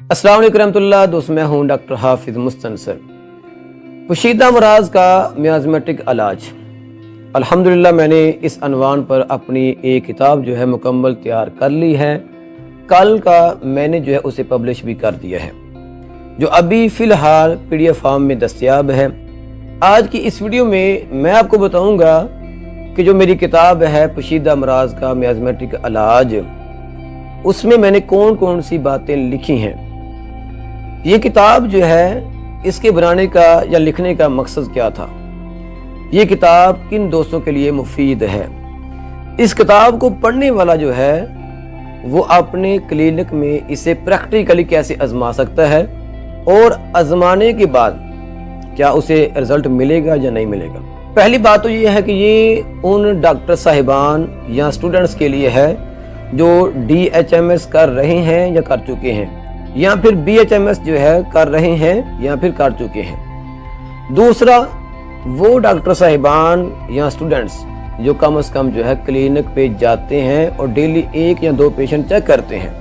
अस्सलाम वालेकुम रहमतुल्लाह। दोस्त मैं हूँ डॉक्टर हाफिज मुस्तनसर। पोशीदा अमराज का मियाज़मेटिक इलाज। अल्हम्दुलिल्लाह मैंने इस अनवान पर अपनी एक किताब जो है मुकम्मल तैयार कर ली है। कल का मैंने जो है उसे पब्लिश भी कर दिया है, जो अभी फ़िलहाल PDF फॉर्म में दस्तयाब है। आज की इस वीडियो में मैं आपको बताऊंगा कि जो मेरी किताब है पोशीदा अमराज का मियाज़मेटिक इलाज, उसमें मैंने कौन कौन सी बातें लिखी हैं। ये किताब जो है, इसके बनाने का या लिखने का मकसद क्या था, ये किताब किन दोस्तों के लिए मुफीद है। इस किताब को पढ़ने वाला जो है वो अपने क्लिनिक में इसे प्रैक्टिकली कैसे आजमा सकता है और आजमाने के बाद क्या उसे रिजल्ट मिलेगा या नहीं मिलेगा। पहली बात तो ये है कि ये उन डॉक्टर साहिबान या स्टूडेंट्स के लिए है जो DHMS कर रहे हैं या कर चुके हैं, या फिर BHMS जो है कर रहे हैं या फिर कर चुके हैं। दूसरा, वो डॉक्टर साहिबान या स्टूडेंट्स जो कम से कम जो है क्लिनिक पे जाते हैं और डेली 1 या 2 पेशेंट चेक करते हैं।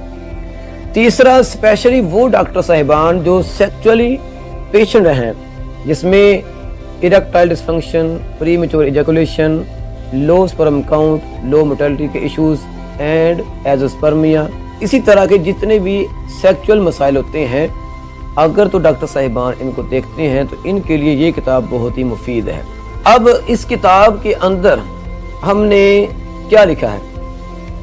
तीसरा, स्पेशली वो डॉक्टर साहिबान जो सेक्सुअली पेशेंट हैं, जिसमें erectile dysfunction, premature ejaculation, low sperm count, low motility के इश्यूज एंड एज़ोस्पर्मिया, इसी तरह के जितने भी सेक्सुअल मसाइल होते हैं, अगर तो डॉक्टर साहिबान इनको देखते हैं तो इनके लिए ये किताब बहुत ही मुफीद है। अब इस किताब के अंदर हमने क्या लिखा है।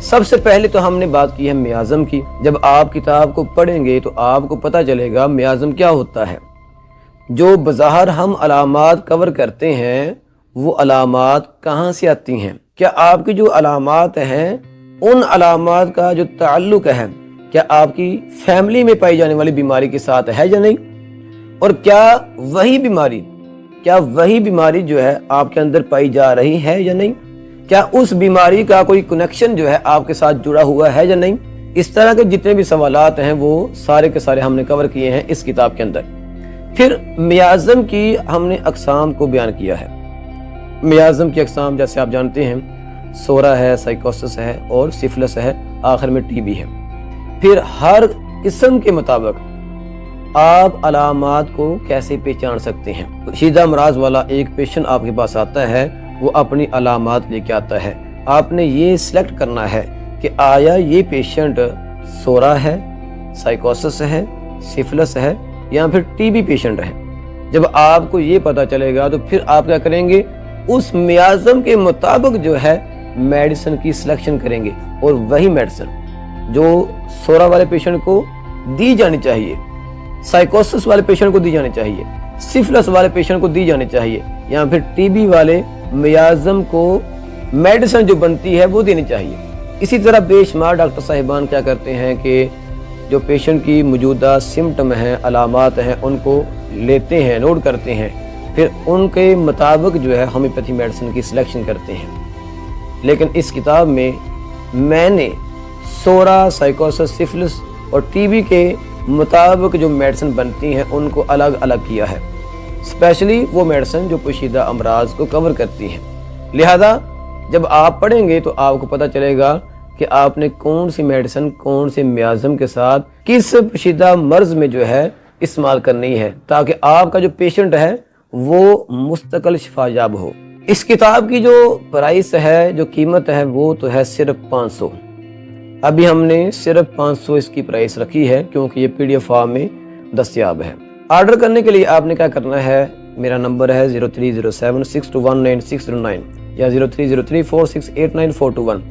सबसे पहले तो हमने बात की है मियाज़म की। जब आप किताब को पढ़ेंगे तो आपको पता चलेगा मियाज़म क्या होता है। जो बज़ाहिर हम अलामात कवर करते हैं, वो अलामात कहाँ से आती हैं, क्या आपकी जो अलामात हैं उन अलामात का जो ताल्लुक है क्या आपकी फैमिली में पाई जाने वाली बीमारी के साथ है या नहीं, और क्या वही बीमारी जो है आपके अंदर पाई जा रही है या नहीं, क्या उस बीमारी का कोई कनेक्शन जो है आपके साथ जुड़ा हुआ है या नहीं। इस तरह के जितने भी सवालात हैं वो सारे के सारे हमने कवर किए हैं इस किताब के अंदर। फिर मियाज़म की हमने अक़साम को बयान किया है। मियाज़म की अक़साम जैसे आप जानते हैं, सोरा है, साइकोसिस है और सिफिलिस है, आखिर में TB है। फिर हर किस्म के मुताबिक आप अलामात को कैसे पहचान सकते हैं। पोशीदा अमराज वाला एक पेशेंट आपके पास आता है, वो अपनी अलामात लेके आता है। आपने ये सिलेक्ट करना है कि आया ये पेशेंट सोरा है, साइकोसिस है, सिफिलिस है या फिर TB पेशेंट है। जब आपको ये पता चलेगा तो फिर आप क्या करेंगे, उस मियाज़म के मुताबिक जो है मेडिसिन की सिलेक्शन करेंगे, और वही मेडिसिन जो सोरा वाले पेशेंट को दी जानी चाहिए, साइकोसिस वाले पेशेंट को दी जानी चाहिए, सिफिलिस वाले पेशेंट को दी जानी चाहिए, या फिर TB वाले मियाज़म को मेडिसिन जो बनती है वो देनी चाहिए। इसी तरह बेशुमार डॉक्टर साहिबान क्या करते हैं कि जो पेशेंट की मौजूदा सिम्टम हैं, अलामात हैं, उनको लेते हैं, नोट करते हैं, फिर उनके मुताबिक जो है होम्योपैथी मेडिसिन की सिलेक्शन करते हैं। लेकिन इस किताब में मैंने सोरा, साइकोसिस, सिफिलिस और TB के मुताबिक जो मेडिसिन बनती हैं उनको अलग अलग किया है, स्पेशली वो मेडिसिन जो पोशीदा अमराज को कवर करती हैं। लिहाजा जब आप पढ़ेंगे तो आपको पता चलेगा कि आपने कौन सी मेडिसिन कौन से मियाज़म के साथ किस पोशीदा मर्ज में जो है इस्तेमाल करनी है, ताकि आपका जो पेशेंट है वो मुस्तकिल शिफायाब हो। इस किताब की जो प्राइस है, जो कीमत है, वो तो है सिर्फ 500। अभी हमने सिर्फ 500 इसकी प्राइस रखी है क्योंकि ये PDF फॉर्म में दस्तयाब है। ऑर्डर करने के लिए आपने क्या करना है, मेरा नंबर है 030762199609 या 0303468941।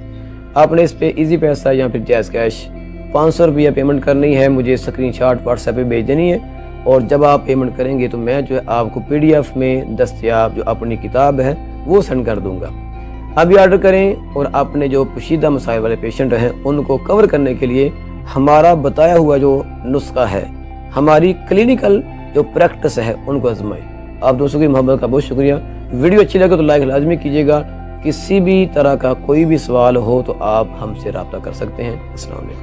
आपने इस पे इजी पैसा या फिर जैज़ कैश 500 रुपया पेमेंट करनी है, मुझे स्क्रीनशॉट WhatsApp पे भेज देनी है, और जब आप पेमेंट करेंगे तो मैं जो है आपको PDF में दस्तयाब जो अपनी किताब है वो सेंड कर दूंगा। अभी ऑर्डर करें और अपने जो पोशीदा मसाइल वाले पेशेंट हैं उनको कवर करने के लिए हमारा बताया हुआ जो नुस्खा है, हमारी क्लिनिकल जो प्रैक्टिस है, उनको आजमाएं। आप दोस्तों की मोहब्बत का बहुत शुक्रिया। वीडियो अच्छी लगे तो लाइक लाजमी कीजिएगा। किसी भी तरह का कोई भी सवाल हो तो आप हमसे रब्ता कर सकते हैं। अस्सलाम वालेकुम।